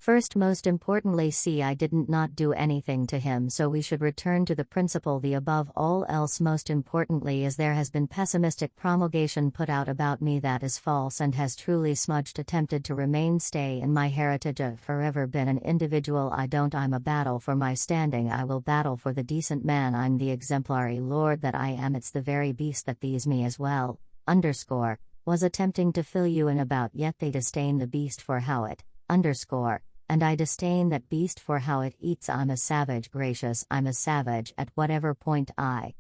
First, most importantly, see, I didn't not do anything to him, so we should return to the principle. The above all else, most importantly, is there has been pessimistic promulgation put out about me that is false and has truly smudged attempted to remain stay in my heritage. I've forever been an individual. I'm a battle for my standing. I will battle for the decent man. I'm the exemplary lord that I am. It's the very beast that these me as well, underscore, was attempting to fill you in about, yet they disdain the beast for how it, underscore, and I disdain that beast for how it eats. I'm a savage, gracious, I'm a savage at whatever point I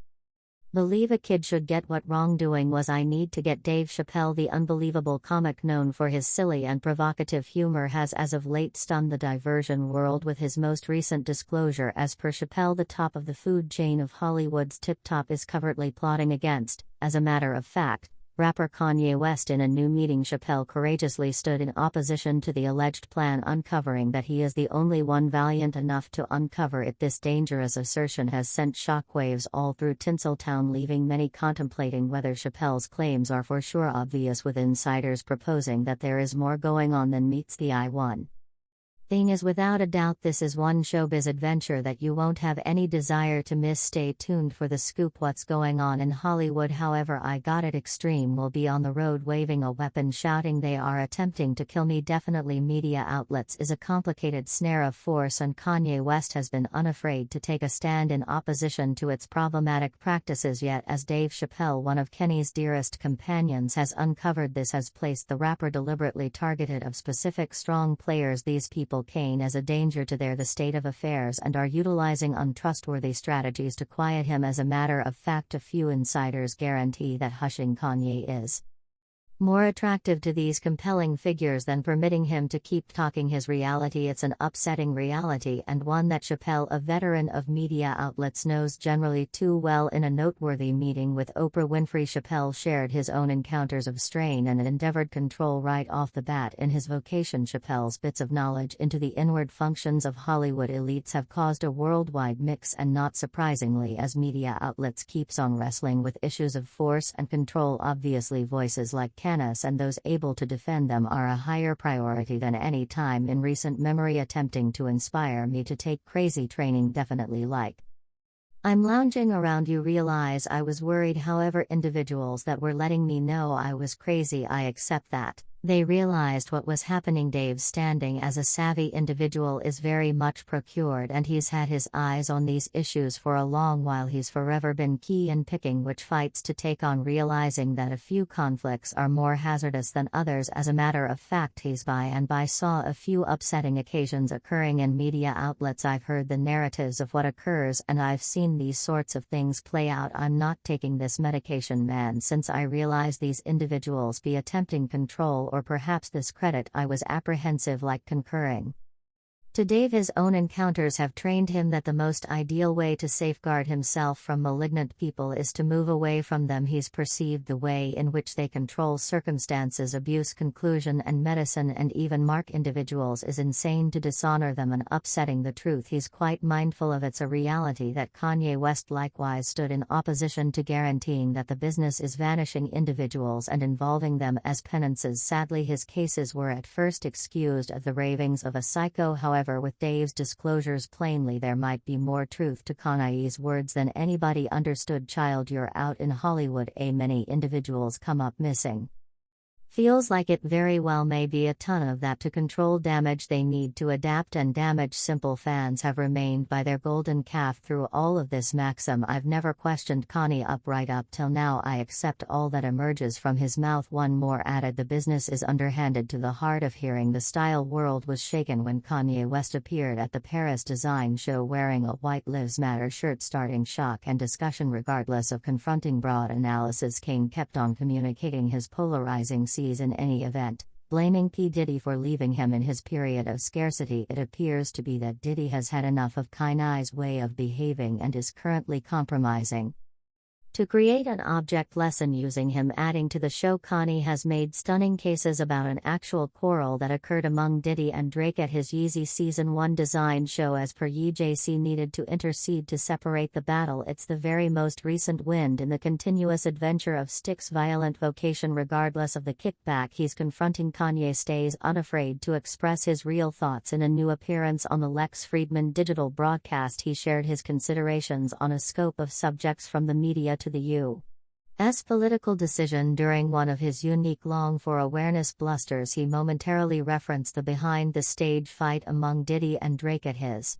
believe a kid should get. What wrongdoing was I need to get? Dave Chapelle, the unbelievable comic known for his silly and provocative humor, has as of late stunned the diversion world with his most recent disclosure. As per Chapelle, the top of the food chain of Hollywood's tip top is covertly plotting against, as a matter of fact, rapper Kanye West. In a new meeting, Chapelle courageously stood in opposition to the alleged plan, uncovering that he is the only one valiant enough to uncover it. This dangerous assertion has sent shockwaves all through Tinseltown, leaving many contemplating whether Chapelle's claims are for sure obvious, with insiders proposing that there is more going on than meets the eye. One thing is without a doubt, this is one showbiz adventure that you won't have any desire to miss. Stay tuned for the scoop. What's going on in Hollywood? However, I got it. Extreme will be on the road waving a weapon, shouting, "They are attempting to kill me." Definitely media outlets is a complicated snare of force, and Kanye West has been unafraid to take a stand in opposition to its problematic practices. Yet, as Dave Chapelle, one of Kenny's dearest companions, has uncovered, this has placed the rapper deliberately targeted of specific strong players. These people Kane as a danger to the state of affairs and are utilizing untrustworthy strategies to quiet him. As a matter of fact, a few insiders guarantee that hushing Kanye is more attractive to these compelling figures than permitting him to keep talking his reality. It's an upsetting reality, and one that Chapelle, a veteran of media outlets, knows generally too well. In a noteworthy meeting with Oprah Winfrey, Chapelle shared his own encounters of strain and endeavored control right off the bat in his vocation. Chapelle's bits of knowledge into the inward functions of Hollywood elites have caused a worldwide mix, and not surprisingly, as media outlets keeps on wrestling with issues of force and control. Obviously, voices like Canis and those able to defend them are a higher priority than any time in recent memory, attempting to inspire me to take crazy training. Definitely like I'm lounging around. You realize I was worried. However, individuals that were letting me know I was crazy, I accept that. They realized what was happening. Dave's standing as a savvy individual is very much procured, and he's had his eyes on these issues for a long while. He's forever been key in picking which fights to take on, realizing that a few conflicts are more hazardous than others. As a matter of fact, he's saw a few upsetting occasions occurring in media outlets. I've heard the narratives of what occurs, and I've seen these sorts of things play out. I'm not taking this medication, man, since I realize these individuals be attempting control or perhaps this credit. I was apprehensive, like concurring. To Dave, his own encounters have trained him that the most ideal way to safeguard himself from malignant people is to move away from them. He's perceived the way in which they control circumstances, abuse, conclusion, and medicine, and even mark individuals is insane to dishonor them and upsetting the truth. He's quite mindful of. It's a reality that Kanye West likewise stood in opposition to, guaranteeing that the business is vanishing individuals and involving them as penances. Sadly, his cases were at first excused as the ravings of a psycho. However, with Dave's disclosures, plainly there might be more truth to Kanye's words than anybody understood. Child, you're out in Hollywood. Many individuals come up missing. Feels like it very well may be a ton of that to control damage. They need to adapt and damage. Simple fans have remained by their golden calf through all of this maxim. I've never questioned Kanye right up till now. I accept all that emerges from his mouth. One more added, the business is underhanded to the hard of hearing. The style world was shaken when Kanye West appeared at the Paris Design Show wearing a White Lives Matter shirt, starting shock and discussion. Regardless of confronting broad analysis, Kane kept on communicating his polarizing in any event, blaming P. Diddy for leaving him in his period of scarcity. It appears to be that Diddy has had enough of Kanye's way of behaving and is currently compromising To create an object lesson using him adding to the show, Kanye has made stunning cases about an actual quarrel that occurred among Diddy and Drake at his Yeezy Season 1 design show. As per JC needed to intercede to separate the battle. It's the very most recent wind in the continuous adventure of Stick's violent vocation. Regardless of the kickback he's confronting, Kanye stays unafraid to express his real thoughts. In a new appearance on the Lex Fridman digital broadcast, he shared his considerations on a scope of subjects from the media to the U.S. political decision. During one of his unique long for awareness blusters, he momentarily referenced the behind-the-stage fight among Diddy and Drake at his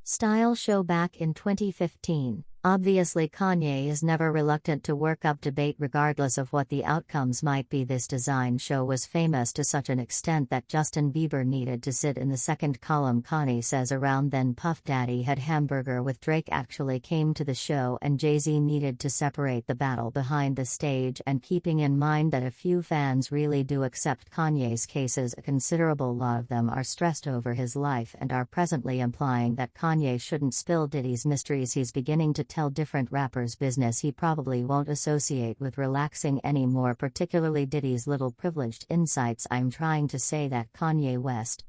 Style show back in 2015. Obviously, Kanye is never reluctant to work up debate regardless of what the outcomes might be. This design show was famous to such an extent that Justin Bieber needed to sit in the second column. Kanye says around then Puff Daddy had hamburger with Drake actually came to the show, and Jay-Z needed to separate the battle behind the stage. And keeping in mind that a few fans really do accept Kanye's cases, a considerable lot of them are stressed over his life and are presently implying that Kanye shouldn't spill Diddy's mysteries. He's beginning to tell different rappers business he probably won't associate with relaxing anymore, particularly Diddy's little privileged insights. I'm trying to say that Kanye West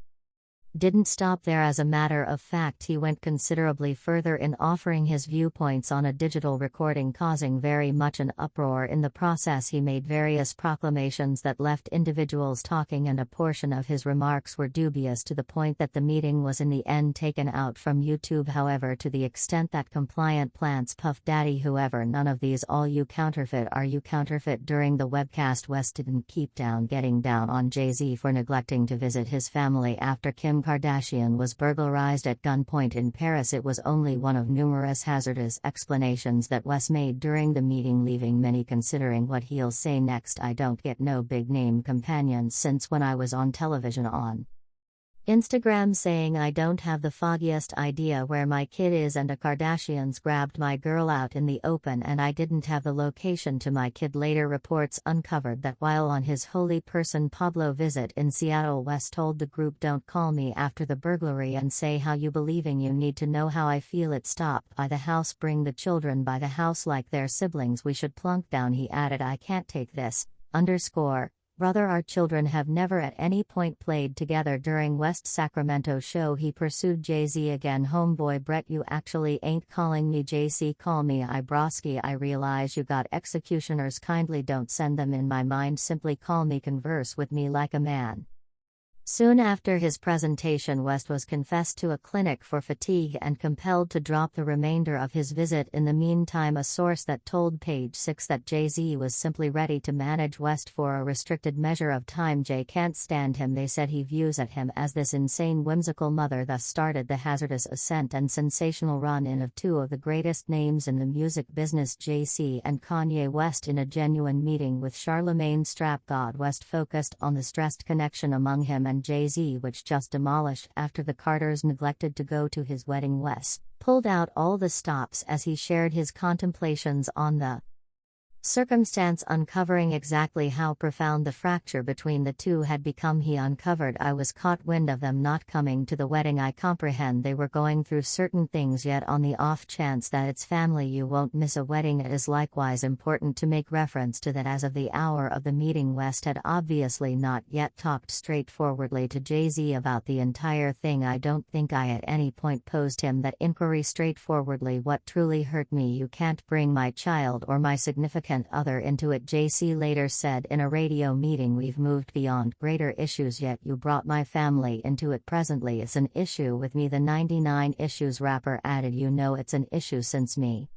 didn't stop there. As a matter of fact, he went considerably further in offering his viewpoints on a digital recording, causing very much an uproar. In the process, he made various proclamations that left individuals talking, and a portion of his remarks were dubious to the point that the meeting was in the end taken out from YouTube. However, to the extent that compliant plants Puff Daddy, whoever, none of these all you counterfeit are you counterfeit. During the webcast, West didn't keep getting down on Jay-Z for neglecting to visit his family after Kim Kardashian was burglarized at gunpoint in Paris. It was only one of numerous hazardous explanations that West made during the meeting, leaving many considering what he'll say next. I don't get no big name companions since when I was on television on Instagram saying I don't have the foggiest idea where my kid is, and a Kardashians grabbed my girl out in the open and I didn't have the location to my kid. Later reports uncovered that while on his Holy Person Pablo visit in Seattle, West told the group, "Don't call me after the burglary and say how you believing you need to know how I feel. It stopped by the house, bring the children by the house like they're siblings, we should plunk down." He added, "I can't take this, brother, our children have never at any point played together." During West's Sacramento show, he pursued Jay-Z again. "Homeboy Brett, you actually ain't calling me JC, call me I broski. I realize you got executioners, kindly don't send them in my mind, simply call me, converse with me like a man." Soon after his presentation, West was confessed to a clinic for fatigue and compelled to drop the remainder of his visit. In the meantime, a source that told Page Six that Jay-Z was simply ready to manage West for a restricted measure of time. Jay can't stand him. They said he views at him as this insane, whimsical mother. Thus started the hazardous ascent and sensational run-in of two of the greatest names in the music business, Jay-Z and Kanye West. In a genuine meeting with Charlemagne Strap God, West focused on the stressed connection among him and Jay-Z, which just demolished after the Carters neglected to go to his wedding. West pulled out all the stops as he shared his contemplations on the circumstance, uncovering exactly how profound the fracture between the two had become. He uncovered, "I was caught wind of them not coming to the wedding. I comprehend they were going through certain things, yet on the off chance that it's family, you won't miss a wedding." It is likewise important to make reference to that as of the hour of the meeting, West had obviously not yet talked straightforwardly to Jay-Z about the entire thing. "I don't think I at any point posed him that inquiry straightforwardly. What truly hurt me, you can't bring my child or my significant other into it," JC later said in a radio meeting. "We've moved beyond greater issues, yet you brought my family into it. Presently it's an issue with me." The 99 Issues rapper added, "You know it's an issue since me."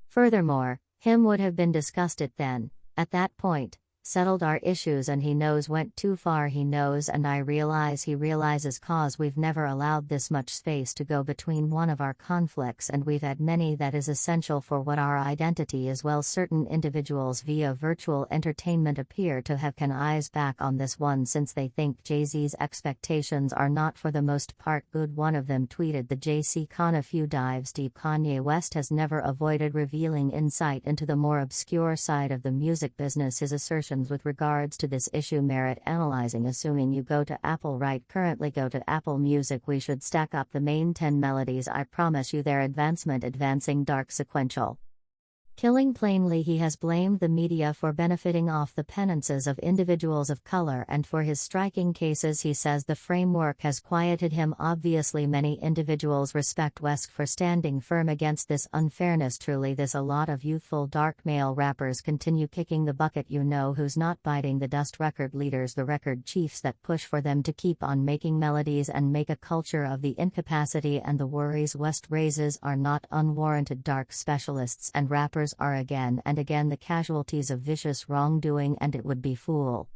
Furthermore, him would have been discussed it then, at that point, settled our issues, and he knows went too far. He knows, and I realize he realizes, cause we've never allowed this much space to go between one of our conflicts, and we've had many that is essential for what our identity is. Well, certain individuals via virtual entertainment appear to have can eyes back on this one since they think Jay-Z's expectations are not for the most part good. One of them tweeted, "The JC Con a few dives deep. Kanye West has never avoided revealing insight into the more obscure side of the music business. His assertions with regards to this issue merit analyzing. Assuming you go to Apple right currently, go to Apple Music, we should stack up the main 10 melodies. I promise you their advancing dark sequential Killing plainly, he has blamed the media for benefiting off the penances of individuals of color, and for his striking cases he says the framework has quieted him. Obviously many individuals respect West for standing firm against this unfairness. Truly this a lot of youthful dark male rappers continue kicking the bucket. You know who's not biting the dust? Record leaders, the record chiefs that push for them to keep on making melodies and make a culture of the incapacity and the worries West raises are not unwarranted. Dark specialists and rappers are again and again the casualties of vicious wrongdoing, and it would be fool